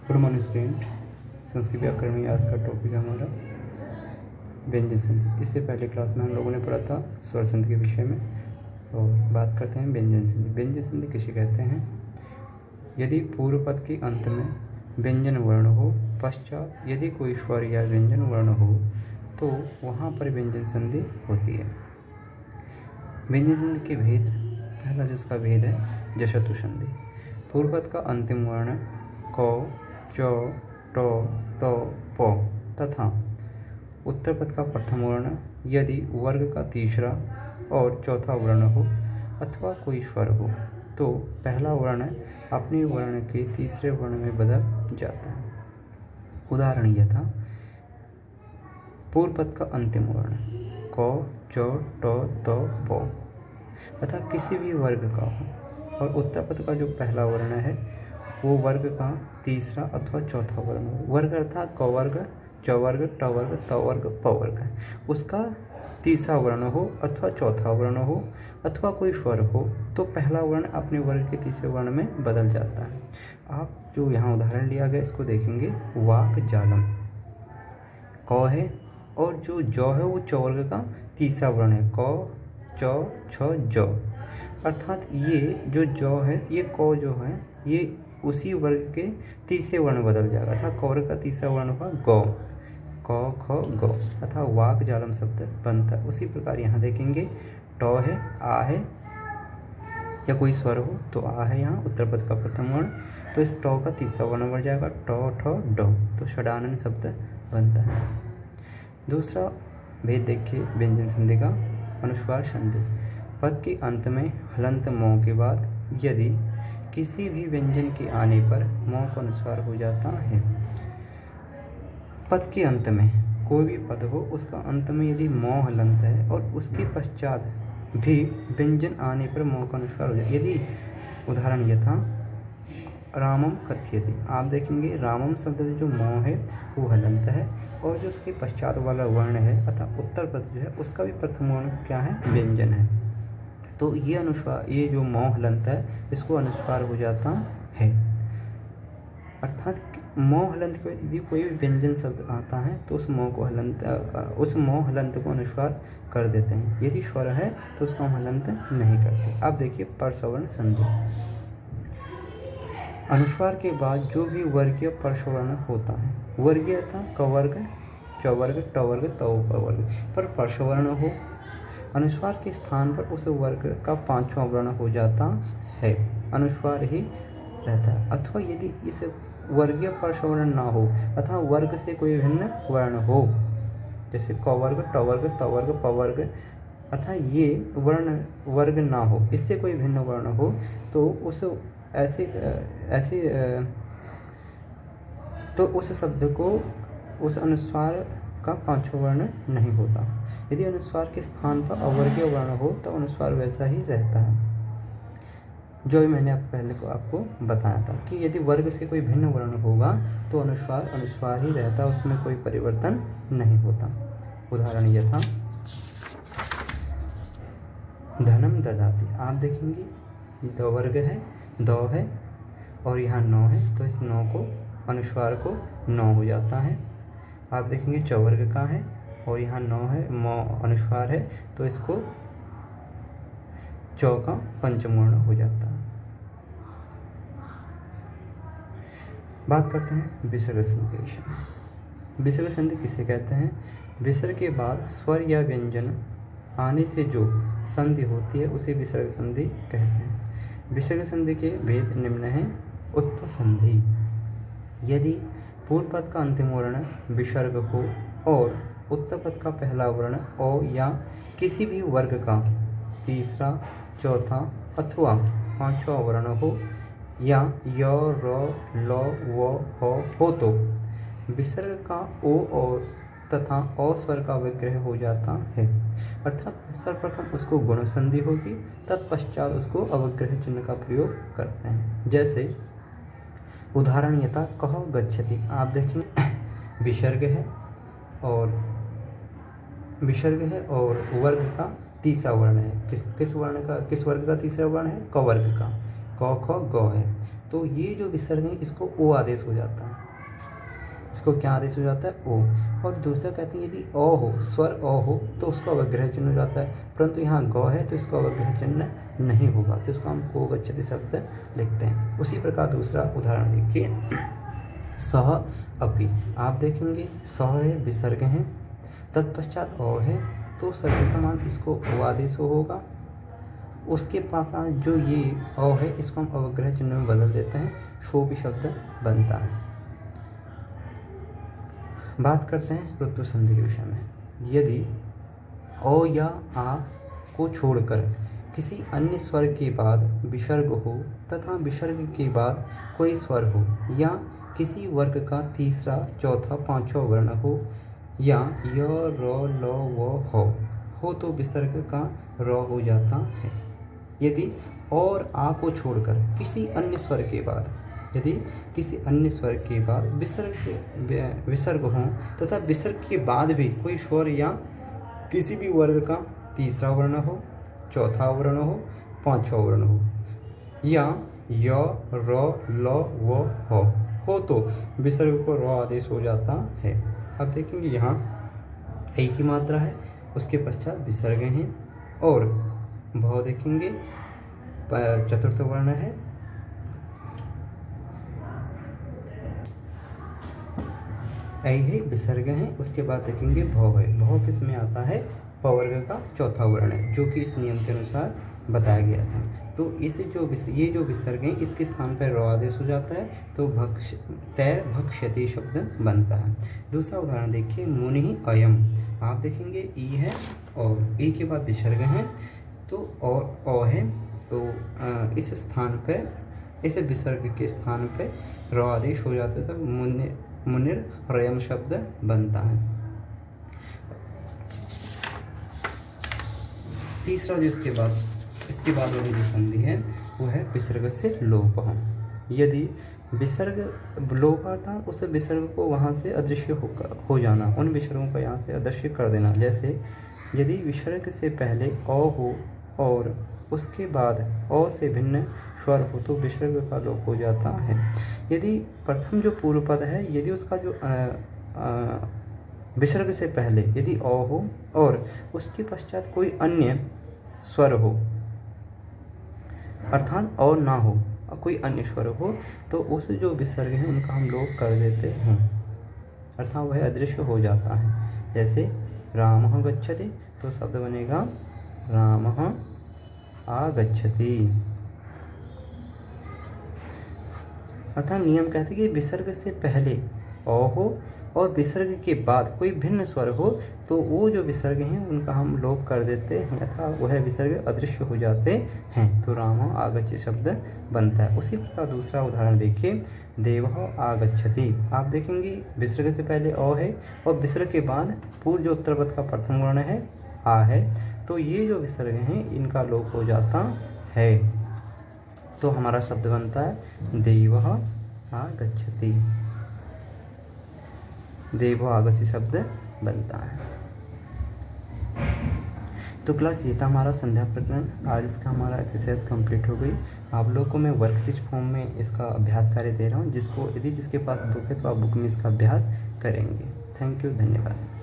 Good morning student. Sanskrit व्याकरण में आज का टॉपिक है हमारा व्यंजन संधि। इससे पहले क्लास में हम लोगों ने पढ़ा था स्वर संधि के विषय में, और बात करते हैं व्यंजन संधि। व्यंजन संधि किसे कहते हैं? यदि पूर्व पद के अंत में व्यंजन वर्ण हो, पश्चात यदि कोई स्वर या व्यंजन वर्ण हो तो वहाँ पर व्यंजन संधि होती है। व्यंजन संधि के भेद, पहला जो इसका भेद है जशतु संधि। पूर्व पद का अंतिम वर्ण क, च, ट, त, प तथा उत्तर पद का प्रथम वर्ण यदि वर्ग का तीसरा और चौथा वर्ण हो अथवा कोई स्वर हो तो पहला वर्ण अपने वर्ण के तीसरे वर्ण में बदल जाता है। उदाहरण यथा पूर्व पद का अंतिम वर्ण क, च, ट, त, प तथा किसी भी वर्ग का हो और उत्तर पद का जो पहला वर्ण है वो वर्ग का तीसरा अथवा चौथा वर्ण हो। वर्ग अर्थात क वर्ग, च वर्ग, ट वर्ग, त वर्ग, प वर्ग है, उसका तीसरा वर्ण हो अथवा चौथा वर्ण हो अथवा कोई स्वर हो तो पहला वर्ण अपने वर्ग के तीसरे वर्ण में बदल जाता है। आप जो यहाँ उदाहरण लिया गया इसको देखेंगे, वाक जालम क है और जो ज है वो च वर्ग का तीसरा वर्ण है, क, च, छ, ज। अर्थात ये जो ज है, ये क जो है ये उसी वर्ग के तीसरे वर्ण बदल जाएगा, अर्थात क वर्ग का तीसरा वर्ण हुआ ग, क, ख, ग अर्थात वाक जालम शब्द बनता है। उसी प्रकार यहाँ देखेंगे ट है, आ है या कोई स्वर हो तो आ है यहाँ उत्तर पद का प्रथम वर्ण, तो इस ट का तीसरा वर्ण बढ़ जाएगा ट, ठ, ड, तो षडानन शब्द बनता है। दूसरा भेद देखिए व्यंजन संधि का, अनुस्वार संधि। पद के अंत में हलंत मौ के बाद यदि किसी भी व्यंजन के आने पर मौ का अनुस्वार हो जाता है। पद के अंत में कोई भी पद हो उसका अंत में यदि मौ हलंत है और उसके पश्चात भी व्यंजन आने पर मौ का अनुस्वार हो जाए। यदि उदाहरण यथा रामम कथ्यति, आप देखेंगे रामम शब्द में जो मौ है वो हलंत है और जो उसके पश्चात वाला वर्ण है अर्थात उत्तर पद जो है उसका भी प्रथम वर्ण क्या है? व्यंजन है। तो ये अनुस्वार, ये जो मौ हलंत है इसको अनुस्वार हो जाता है। अर्थात मौ हलंत के बाद यदि कोई भी व्यंजन शब्द आता है तो उस मौ हलंत को अनुस्वार कर देते हैं। यदि स्वर है तो उसको हम हलंत नहीं करते। अब देखिए परसवर्ण संधि। अनुस्वार के बाद जो भी वर्गीय परसवर्ण होता है, वर्गीय अर्थात क वर्ग, च वर्ग, ट वर्ग, त वर्ग पर परसवर्ण हो, अनुस्वार के स्थान पर उस वर्ग का पांचवा वर्ण हो जाता है, अनुस्वार ही रहता है। अथवा यदि इस वर्गीय परसवर्ण ना हो अथवा वर्ग से कोई भिन्न वर्ण हो, जैसे क वर्ग, ट वर्ग, त वर्ग, प वर्ग अर्थात ये वर्ण वर्ग ना हो, इससे कोई भिन्न वर्ण हो तो उस शब्द को उस अनुस्वार का पांचवा वर्ण नहीं होता। यदि अनुस्वार के स्थान पर अवर्गीय वर्ण हो तो अनुस्वार वैसा ही रहता है, जो भी मैंने पहले को आपको बताया था कि यदि वर्ग से कोई भिन्न वर्ण होगा तो अनुस्वार ही रहता है, उसमें कोई परिवर्तन नहीं होता। उदाहरण यथा धनम ददाति, आप देखेंगे द वर्ग है, द है और यहाँ नौ है तो इस नौ को अनुस्वार को नौ हो जाता है। आप देखेंगे च वर्ग का है और यहाँ नौ है, मौ अनुस्वार है तो इसको च का पंचम वर्ण हो जाता है। बात करते हैं विसर्ग संधि के विषय में। विसर्ग संधि किसे कहते हैं? विसर्ग के बाद स्वर या व्यंजन आने से जो संधि होती है उसे विसर्ग संधि कहते हैं। विसर्ग संधि के भेद निम्न हैं। उत्पन्न संधि। यदि पूर्व पद का अंतिम वर्ण विसर्ग हो और उत्तर पद का पहला वर्ण ओ या किसी भी वर्ग का तीसरा, चौथा अथवा पांचवा वर्ण हो या य, र, ल, व, हो तो विसर्ग का ओ और तथा अ स्वर का विग्रह हो जाता है। अर्थात सर्वप्रथम उसको गुण संधि होगी, तत्पश्चात उसको अवग्रह चिन्ह का प्रयोग करते हैं। जैसे उदाहरण यथा कह गच्छति, आप देखेंगे विसर्ग है और वर्ग का तीसरा वर्ण है। किस वर्ग का तीसरा वर्ण है? क वर्ग का, क, ख, ग है। तो ये जो विसर्ग है इसको ओ आदेश हो जाता है। इसको क्या आदेश हो जाता है? ओ। और दूसरा कहते हैं यदि अ हो, स्वर अ हो तो उसको अवग्रह चिन्ह हो जाता है, परंतु यहाँ ग है तो इसको अवग्रह चिन्ह नहीं होगा, तो इसको हम को गच्छति शब्द लिखते हैं। उसी प्रकार दूसरा उदाहरण देखिए, सह अपि। आप देखेंगे सह है विसर्ग है, तत्पश्चात अ है तो सर्वप्रथम इसको ओ आदेश होगा। उसके पास जो ये अ है इसको हम अवग्रह चिन्ह में बदल देते हैं, शोभि शब्द बनता है। बात करते हैं ऋतु संधि के विषय में। यदि ओ या आ को छोड़कर किसी अन्य स्वर के बाद विसर्ग हो तथा विसर्ग के बाद कोई स्वर हो या किसी वर्ग का तीसरा, चौथा, पांचवा वर्ण हो या य, र, ल, व हो तो विसर्ग का र हो जाता है। यदि और आ को छोड़कर किसी अन्य स्वर के बाद, यदि किसी अन्य स्वर के बाद विसर्ग हों तथा विसर्ग के बाद भी कोई स्वर या किसी भी वर्ग का तीसरा वर्ण हो, चौथा वर्ण हो, पांचवा वर्ण हो या य, र, ल, व हो तो विसर्ग को र आदेश हो जाता है। अब देखेंगे यहाँ एक ही मात्रा है, उसके पश्चात विसर्ग हैं और भाव देखेंगे चतुर्थ वर्ण है। ऐ है विसर्ग है, उसके बाद देखेंगे भव है। भव किस में आता है? पवर्ग का चौथा वर्ण है, जो कि इस नियम के अनुसार बताया गया था। तो इसे ये जो विसर्ग है इसके स्थान पर र आदेश हो जाता है, तो तैर भक्ष्यति शब्द बनता है। दूसरा उदाहरण देखिए, मुनि अयम। आप देखेंगे ई है और ई के बाद विसर्ग है तो और है, तो इस स्थान पर, इस विसर्ग के स्थान पर र आदेश हो जाता है, तो मुनिर रयम शब्द बनता है। तीसरा जो इसके बाद वाली जो संधि है वो है विसर्ग से लोप। यदि विसर्ग लोप था उस विसर्ग को वहाँ से अदृश्य हो जाना, उन विसर्गों को यहाँ से अदृश्य कर देना। जैसे यदि विसर्ग से पहले अ हो और उसके बाद अ से भिन्न स्वर हो तो विसर्ग का लोप हो जाता है। यदि प्रथम जो पूर्व पद है, यदि उसका जो विसर्ग से पहले यदि अ हो और उसके पश्चात कोई अन्य स्वर हो, अर्थात अ ना हो और कोई अन्य स्वर हो, तो उस जो विसर्ग है उनका हम लोप कर देते हैं, अर्थात वह अदृश्य हो जाता है। जैसे रामः गच्छति तो शब्द बनेगा रामः आगच्छति। अर्थात नियम कहते हैं कि विसर्ग से पहले अ हो और विसर्ग के बाद कोई भिन्न स्वर हो तो वो जो विसर्ग हैं उनका हम लोप कर देते हैं, अर्थात वह विसर्ग अदृश्य हो जाते हैं, तो राम आगच्छ शब्द बनता है। उसी प्रकार दूसरा उदाहरण देखिए, देवः आगच्छति। आप देखेंगे विसर्ग से पहले अ है और विसर्ग के बाद पूर्व जो उत्तर पद का प्रथम वर्ण है आ है, तो ये जो विसर्ग हैं इनका लोप हो जाता है, तो हमारा शब्द बनता है देवः आगच्छति। देवो आगच्छति शब्द बनता है। तो क्लास ये था हमारा संध्या प्रकरण। आज इसका हमारा एक्सरसाइज कंप्लीट हो गई। आप लोगों को मैं वर्कशीट फॉर्म में इसका अभ्यास कार्य दे रहा हूँ, जिसको यदि जिसके पास बुक है तो आप बुक में इसका अभ्यास करेंगे। थैंक यू, धन्यवाद।